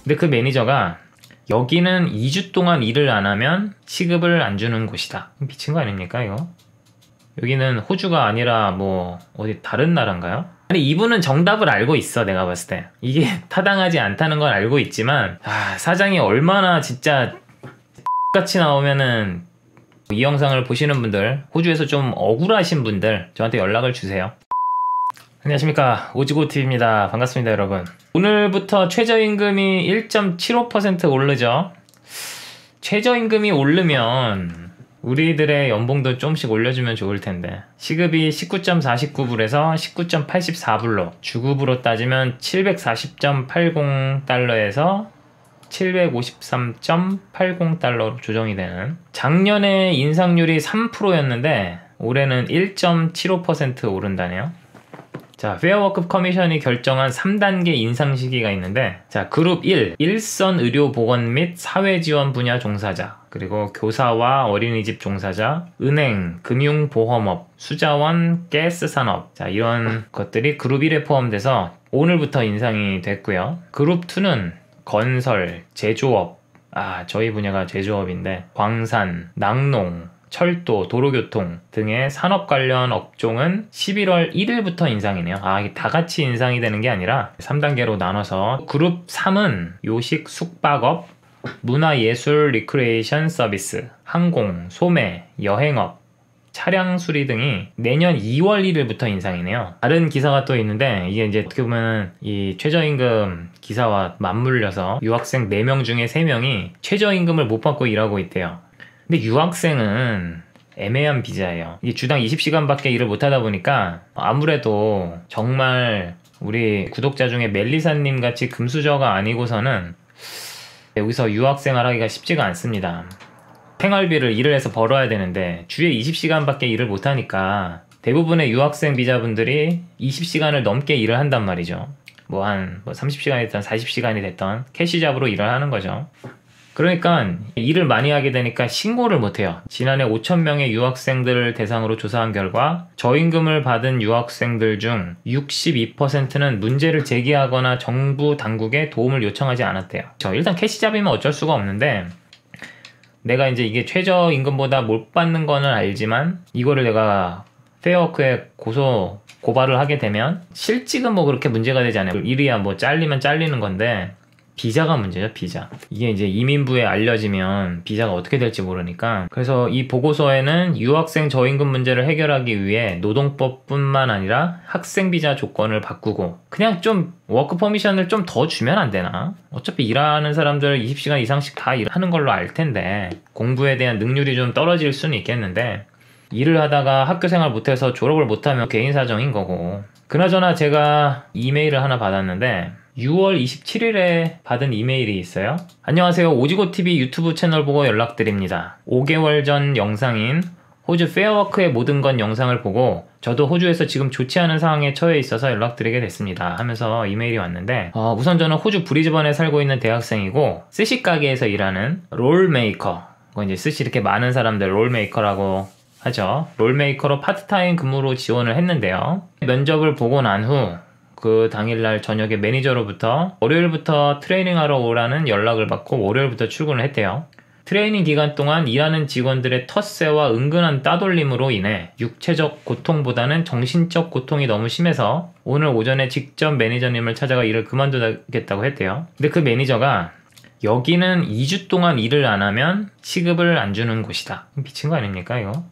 근데 그 매니저가 여기는 2주 동안 일을 안 하면 시급을 안 주는 곳이다. 미친 거 아닙니까 이거? 여기는 호주가 아니라 뭐 어디 다른 나라인가요? 아니 이분은 정답을 알고 있어. 내가 봤을 때 이게 타당하지 않다는 건 알고 있지만 사장이 얼마나 진짜 같이 나오면은 이 영상을 보시는 분들, 호주에서 좀 억울하신 분들 저한테 연락을 주세요. 안녕하십니까, 오지고TV입니다. 반갑습니다 여러분. 오늘부터 최저임금이 1.75% 오르죠. 최저임금이 오르면 우리들의 연봉도 좀씩 올려주면 좋을 텐데, 시급이 19.49불에서 19.84불로, 주급으로 따지면 740.80달러에서 753.80달러로 조정이 되는, 작년에 인상률이 3%였는데 올해는 1.75% 오른다네요. 자, 페어워크 커미션이 결정한 3단계 인상 시기가 있는데, 자, 그룹 1, 일선 의료보건 및 사회지원 분야 종사자, 그리고 교사와 어린이집 종사자, 은행, 금융보험업, 수자원, 가스산업, 자, 이런 것들이 그룹 1에 포함돼서 오늘부터 인상이 됐고요. 그룹 2는 건설, 제조업, 저희 분야가 제조업인데, 광산, 낙농, 철도, 도로교통 등의 산업 관련 업종은 11월 1일부터 인상이네요. 이게 다 같이 인상이 되는 게 아니라 3단계로 나눠서, 그룹 3은 요식, 숙박업, 문화예술, 리크레이션 서비스, 항공, 소매, 여행업, 차량 수리 등이 내년 2월 1일부터 인상이네요. 다른 기사가 또 있는데, 이게 이제 어떻게 보면 이 최저임금 기사와 맞물려서 유학생 4명 중에 3명이 최저임금을 못 받고 일하고 있대요. 근데 유학생은 애매한 비자예요. 이게 주당 20시간밖에 일을 못하다 보니까 아무래도 정말 우리 구독자 중에 멜리사님 같이 금수저가 아니고서는 여기서 유학생활 하기가 쉽지가 않습니다. 생활비를 일을 해서 벌어야 되는데 주에 20시간밖에 일을 못하니까 대부분의 유학생 비자분들이 20시간을 넘게 일을 한단 말이죠. 뭐 30시간이 됐던 40시간이 됐던 캐시잡으로 일을 하는 거죠. 그러니까 일을 많이 하게 되니까 신고를 못해요. 지난해 5,000명의 유학생들을 대상으로 조사한 결과 저임금을 받은 유학생들 중 62%는 문제를 제기하거나 정부 당국에 도움을 요청하지 않았대요. 일단 캐시잡이면 어쩔 수가 없는데, 내가 이제 이게 최저임금보다 못 받는 거는 알지만 이거를 내가 페어워크에 고발을 하게 되면 실직은 뭐 그렇게 문제가 되지 않아요. 일이야 뭐 잘리면 잘리는 건데, 비자가 문제죠. 비자. 이게 이제 이민부에 알려지면 비자가 어떻게 될지 모르니까, 그래서 이 보고서에는 유학생 저임금 문제를 해결하기 위해 노동법뿐만 아니라 학생 비자 조건을 바꾸고 그냥 좀 워크 퍼미션을 좀 더 주면 안 되나? 어차피 일하는 사람들 20시간 이상씩 다 일하는 걸로 알 텐데 공부에 대한 능률이 좀 떨어질 수는 있겠는데, 일을 하다가 학교 생활 못해서 졸업을 못하면 개인 사정인 거고. 그나저나 제가 이메일을 하나 받았는데, 6월 27일에 받은 이메일이 있어요. 안녕하세요, 오지고TV 유튜브 채널 보고 연락드립니다. 5개월 전 영상인 호주 페어워크의 모든 건 영상을 보고 저도 호주에서 지금 좋지 않은 상황에 처해 있어서 연락드리게 됐습니다 하면서 이메일이 왔는데, 우선 저는 호주 브리즈번에 살고 있는 대학생이고 스시 가게에서 일하는 롤메이커, 이제 스시 이렇게 많은 사람들 롤메이커라고 하죠. 롤메이커로 파트타임 근무로 지원을 했는데요. 면접을 보고 난 후 그 당일날 저녁에 매니저로부터 월요일부터 트레이닝하러 오라는 연락을 받고 월요일부터 출근을 했대요. 트레이닝 기간 동안 일하는 직원들의 텃세와 은근한 따돌림으로 인해 육체적 고통보다는 정신적 고통이 너무 심해서 오늘 오전에 직접 매니저님을 찾아가 일을 그만두겠다고 했대요. 근데 그 매니저가 여기는 2주 동안 일을 안 하면 시급을 안 주는 곳이다. 미친 거 아닙니까 이거?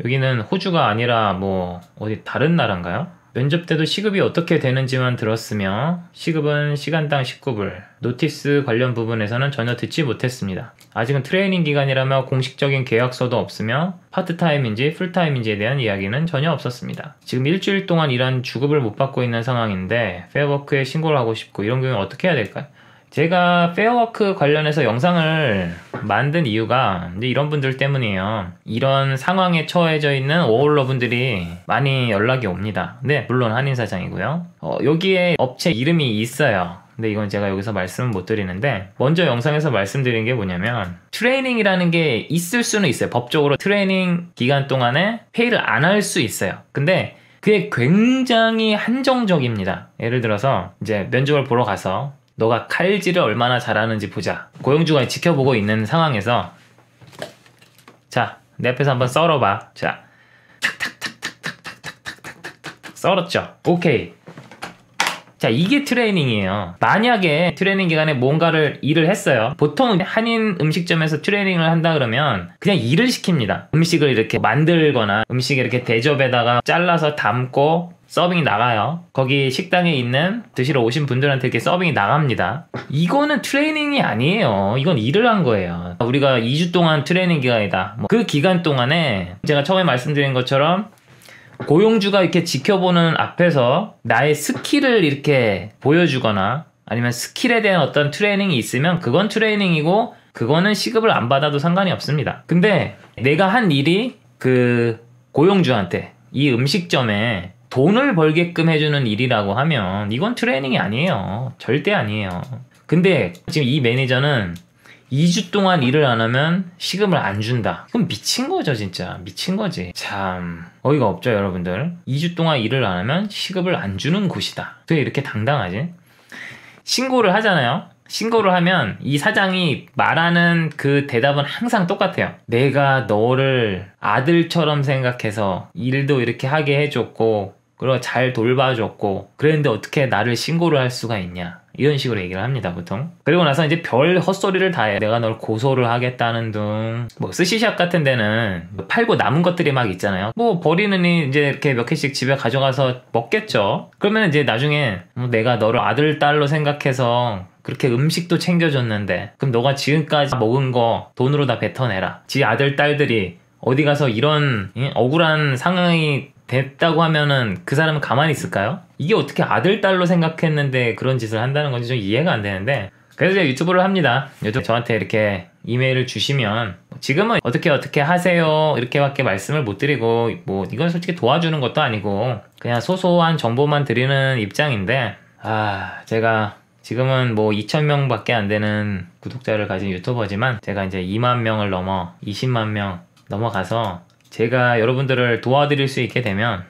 여기는 호주가 아니라 뭐 어디 다른 나라인가요? 면접 때도 시급이 어떻게 되는지만 들었으며 시급은 시간당 19불, 노티스 관련 부분에서는 전혀 듣지 못했습니다. 아직은 트레이닝 기간이라며 공식적인 계약서도 없으며 파트타임인지 풀타임인지에 대한 이야기는 전혀 없었습니다. 지금 일주일 동안 일한 주급을 못 받고 있는 상황인데 페어워크에 신고를 하고 싶고, 이런 경우에 어떻게 해야 될까요? 제가 페어워크 관련해서 영상을 만든 이유가 이제 이런 분들 때문이에요. 이런 상황에 처해져 있는 워홀러 분들이 많이 연락이 옵니다. 네, 물론 한인사장이고요. 여기에 업체 이름이 있어요. 근데 이건 제가 여기서 말씀은 못 드리는데, 먼저 영상에서 말씀드린 게 뭐냐면, 트레이닝이라는 게 있을 수는 있어요. 법적으로 트레이닝 기간 동안에 페이를 안 할 수 있어요. 근데 그게 굉장히 한정적입니다. 예를 들어서 이제 면접을 보러 가서 너가 칼질을 얼마나 잘하는지 보자. 고용주가 지켜보고 있는 상황에서 자, 내 앞에서 한번 썰어봐. 자, 탁탁탁탁탁탁탁탁탁탁탁 썰었죠. 오케이. 자, 이게 트레이닝이에요. 만약에 트레이닝 기간에 뭔가를 일을 했어요. 보통 한인 음식점에서 트레이닝을 한다 그러면 그냥 일을 시킵니다. 음식을 이렇게 만들거나 음식을 이렇게 대접에다가 잘라서 담고 서빙이 나가요. 거기 식당에 있는 드시러 오신 분들한테 이렇게 서빙이 나갑니다. 이거는 트레이닝이 아니에요. 이건 일을 한 거예요. 우리가 2주 동안 트레이닝 기간이다. 그 기간 동안에 제가 처음에 말씀드린 것처럼 고용주가 이렇게 지켜보는 앞에서 나의 스킬을 이렇게 보여주거나 아니면 스킬에 대한 어떤 트레이닝이 있으면 그건 트레이닝이고 그거는 시급을 안 받아도 상관이 없습니다. 근데 내가 한 일이 그 고용주한테 이 음식점에 돈을 벌게끔 해주는 일이라고 하면 이건 트레이닝이 아니에요. 절대 아니에요. 근데 지금 이 매니저는 2주 동안 일을 안 하면 시급을 안 준다. 그럼 미친 거죠, 진짜. 미친 거지. 참 어이가 없죠, 여러분들. 2주 동안 일을 안 하면 시급을 안 주는 곳이다. 왜 이렇게 당당하지? 신고를 하잖아요. 신고를 하면 이 사장이 말하는 그 대답은 항상 똑같아요. 내가 너를 아들처럼 생각해서 일도 이렇게 하게 해줬고 그리고 잘 돌봐줬고 그랬는데 어떻게 나를 신고를 할 수가 있냐, 이런 식으로 얘기를 합니다, 보통. 그리고 나서 이제 별 헛소리를 다 해. 내가 널 고소를 하겠다는 등. 뭐 스시샵 같은 데는 팔고 남은 것들이 막 있잖아요. 뭐 버리느니 이제 이렇게 몇 개씩 집에 가져가서 먹겠죠. 그러면 이제 나중에 내가 너를 아들 딸로 생각해서 그렇게 음식도 챙겨줬는데 그럼 너가 지금까지 먹은 거 돈으로 다 뱉어내라. 지 아들 딸들이 어디 가서 이런 억울한 상황이 됐다고 하면은 그 사람은 가만히 있을까요? 이게 어떻게 아들, 딸로 생각했는데 그런 짓을 한다는 건지 좀 이해가 안 되는데, 그래서 제가 유튜브를 합니다. 유튜브 저한테 이렇게 이메일을 주시면 지금은 어떻게 하세요 이렇게밖에 말씀을 못 드리고 뭐 이건 솔직히 도와주는 것도 아니고 그냥 소소한 정보만 드리는 입장인데, 제가 지금은 뭐 2,000명 밖에 안 되는 구독자를 가진 유튜버지만 제가 이제 2만 명을 넘어 20만 명 넘어가서 제가 여러분들을 도와드릴 수 있게 되면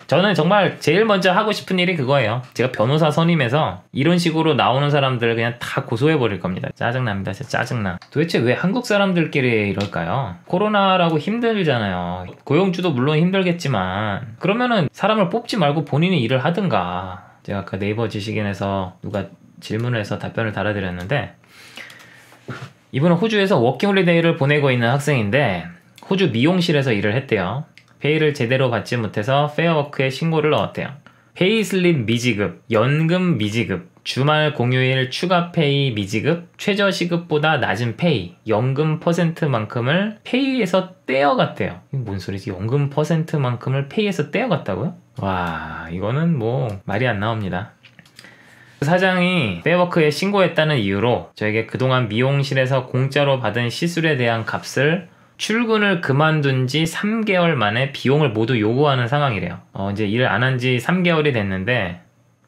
저는 정말 제일 먼저 하고 싶은 일이 그거예요. 제가 변호사 선임해서 이런 식으로 나오는 사람들을 그냥 다 고소해버릴 겁니다. 짜증납니다. 진짜 짜증나. 도대체 왜 한국 사람들끼리 이럴까요? 코로나라고 힘들잖아요. 고용주도 물론 힘들겠지만 그러면은 사람을 뽑지 말고 본인이 일을 하든가. 제가 아까 네이버 지식인에서 누가 질문을 해서 답변을 달아드렸는데, 이분은 호주에서 워킹홀리데이를 보내고 있는 학생인데 호주 미용실에서 일을 했대요. 페이를 제대로 받지 못해서 페어워크에 신고를 넣었대요. 페이슬립 미지급, 연금 미지급, 주말 공휴일 추가 페이 미지급, 최저 시급보다 낮은 페이, 연금 퍼센트만큼을 페이에서 떼어갔대요. 이게 뭔 소리지? 연금 퍼센트만큼을 페이에서 떼어갔다고요? 와, 이거는 뭐 말이 안 나옵니다. 사장이 페어워크에 신고했다는 이유로 저에게 그동안 미용실에서 공짜로 받은 시술에 대한 값을 출근을 그만둔 지 3개월 만에 비용을 모두 요구하는 상황이래요. 이제 일을 안 한 지 3개월이 됐는데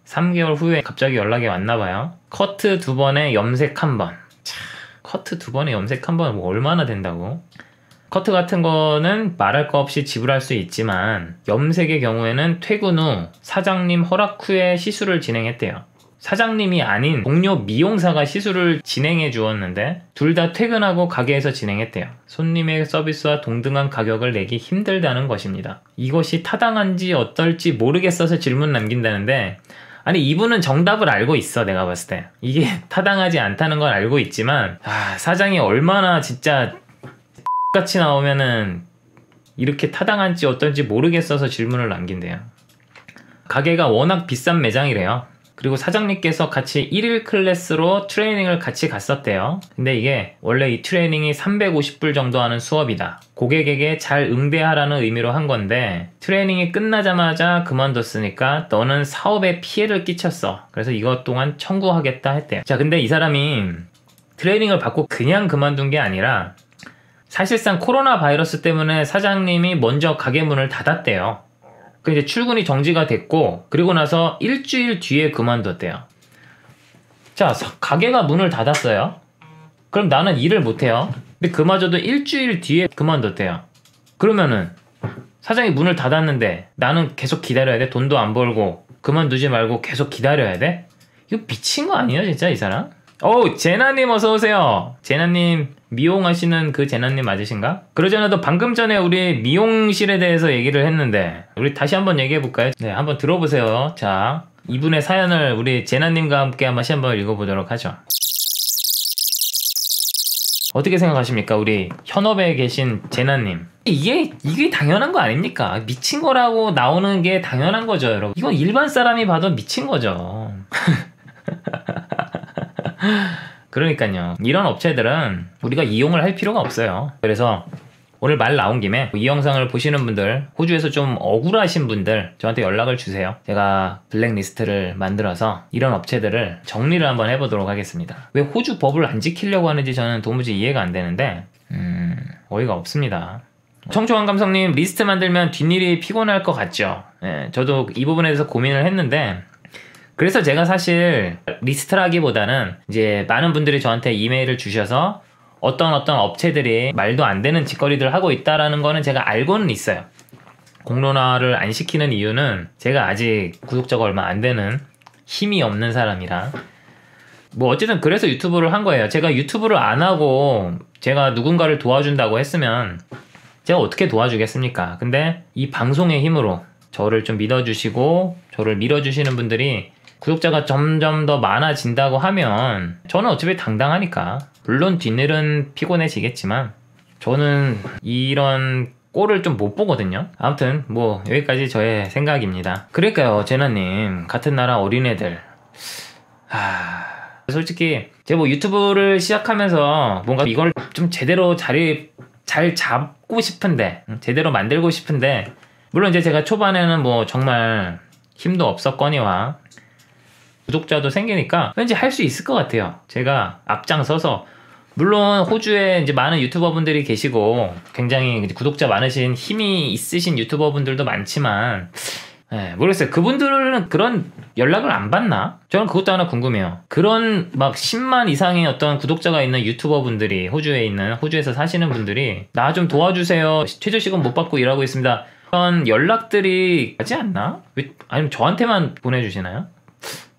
3개월 후에 갑자기 연락이 왔나봐요. 커트 2번에 염색 1번. 커트 2번에 염색 1번은 뭐 얼마나 된다고? 커트 같은 거는 말할 거 없이 지불할 수 있지만 염색의 경우에는 퇴근 후 사장님 허락 후에 시술을 진행했대요. 사장님이 아닌 동료 미용사가 시술을 진행해 주었는데 둘 다 퇴근하고 가게에서 진행했대요. 손님의 서비스와 동등한 가격을 내기 힘들다는 것입니다. 이것이 타당한지 어떨지 모르겠어서 질문 남긴다는데, 아니 이분은 정답을 알고 있어. 내가 봤을 때 이게 타당하지 않다는 걸 알고 있지만 사장이 얼마나 진짜 같이 나오면은 이렇게 타당한지 어떨지 모르겠어서 질문을 남긴대요. 가게가 워낙 비싼 매장이래요. 그리고 사장님께서 같이 1일 클래스로 트레이닝을 같이 갔었대요. 근데 이게 원래 이 트레이닝이 350불 정도 하는 수업이다. 고객에게 잘 응대하라는 의미로 한 건데 트레이닝이 끝나자마자 그만뒀으니까 너는 사업에 피해를 끼쳤어. 그래서 이것 또한 청구하겠다 했대요. 자, 근데 이 사람이 트레이닝을 받고 그냥 그만둔 게 아니라 사실상 코로나 바이러스 때문에 사장님이 먼저 가게 문을 닫았대요. 그 이제 출근이 정지가 됐고 그리고 나서 일주일 뒤에 그만뒀대요. 자, 가게가 문을 닫았어요. 그럼 나는 일을 못해요. 근데 그마저도 일주일 뒤에 그만뒀대요. 그러면은 사장이 문을 닫았는데 나는 계속 기다려야 돼? 돈도 안 벌고 그만두지 말고 계속 기다려야 돼? 이거 미친 거 아니에요 진짜 이 사람? 제나님 어서오세요. 제나님 미용하시는 그 제나님 맞으신가? 그러잖아도 방금 전에 우리 미용실에 대해서 얘기를 했는데 우리 다시 한번 얘기해볼까요? 네, 한번 들어보세요. 자, 이분의 사연을 우리 제나님과 함께 한번 읽어보도록 하죠. 어떻게 생각하십니까? 우리 현업에 계신 제나님. 이게 당연한 거 아닙니까? 미친 거라고 나오는 게 당연한 거죠, 여러분. 이건 일반 사람이 봐도 미친 거죠. 그러니까요. 이런 업체들은 우리가 이용을 할 필요가 없어요. 그래서 오늘 말 나온 김에 이 영상을 보시는 분들, 호주에서 좀 억울하신 분들 저한테 연락을 주세요. 제가 블랙리스트를 만들어서 이런 업체들을 정리를 한번 해보도록 하겠습니다. 왜 호주 법을 안 지키려고 하는지 저는 도무지 이해가 안 되는데 어이가 없습니다. 청초한 감성님, 리스트 만들면 뒷일이 피곤할 것 같죠? 네, 저도 이 부분에 대해서 고민을 했는데 그래서 제가 사실 리스트라기보다는 이제 많은 분들이 저한테 이메일을 주셔서 어떤 업체들이 말도 안 되는 짓거리들을 하고 있다라는 거는 제가 알고는 있어요. 공론화를 안 시키는 이유는 제가 아직 구독자가 얼마 안 되는 힘이 없는 사람이라 뭐 어쨌든 그래서 유튜브를 한 거예요. 제가 유튜브를 안 하고 제가 누군가를 도와준다고 했으면 제가 어떻게 도와주겠습니까? 근데 이 방송의 힘으로 저를 좀 믿어주시고 저를 밀어주시는 분들이 구독자가 점점 더 많아진다고 하면 저는 어차피 당당하니까 물론 뒷일은 피곤해지겠지만 저는 이런 꼴을 좀 못 보거든요. 아무튼 뭐 여기까지 저의 생각입니다. 그러니까요, 제나님 같은 나라 어린애들 솔직히 제가 뭐 유튜브를 시작하면서 뭔가 이걸 좀 제대로 자리 잘 잡고 싶은데 제대로 만들고 싶은데 물론 이제 제가 초반에는 뭐 정말 힘도 없었거니와 구독자도 생기니까 왠지 할 수 있을 것 같아요. 제가 앞장서서 물론 호주에 이제 많은 유튜버 분들이 계시고 굉장히 구독자 많으신 힘이 있으신 유튜버 분들도 많지만 모르겠어요. 그분들은 그런 연락을 안 받나? 저는 그것도 하나 궁금해요. 그런 막 10만 이상의 어떤 구독자가 있는 유튜버 분들이 호주에서 사시는 분들이 나 좀 도와주세요. 최저시급 못 받고 일하고 있습니다. 그런 연락들이 하지 않나? 아니면 저한테만 보내주시나요?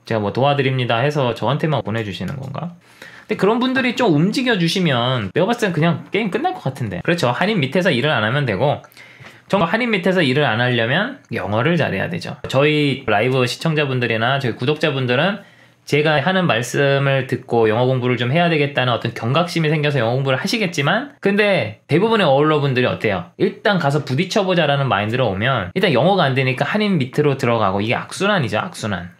제가 뭐 도와드립니다 해서 저한테만 보내주시는 건가? 근데 그런 분들이 좀 움직여 주시면 내가 봤을 땐 그냥 게임 끝날 것 같은데. 그렇죠. 한인 밑에서 일을 안 하면 되고 정말 한인 밑에서 일을 안 하려면 영어를 잘해야 되죠. 저희 라이브 시청자분들이나 저희 구독자분들은 제가 하는 말씀을 듣고 영어 공부를 좀 해야 되겠다는 어떤 경각심이 생겨서 영어 공부를 하시겠지만 근데 대부분의 어울러분들이 어때요? 일단 가서 부딪혀보자 라는 마인드로 오면 일단 영어가 안 되니까 한인 밑으로 들어가고 이게 악순환이죠. 악순환.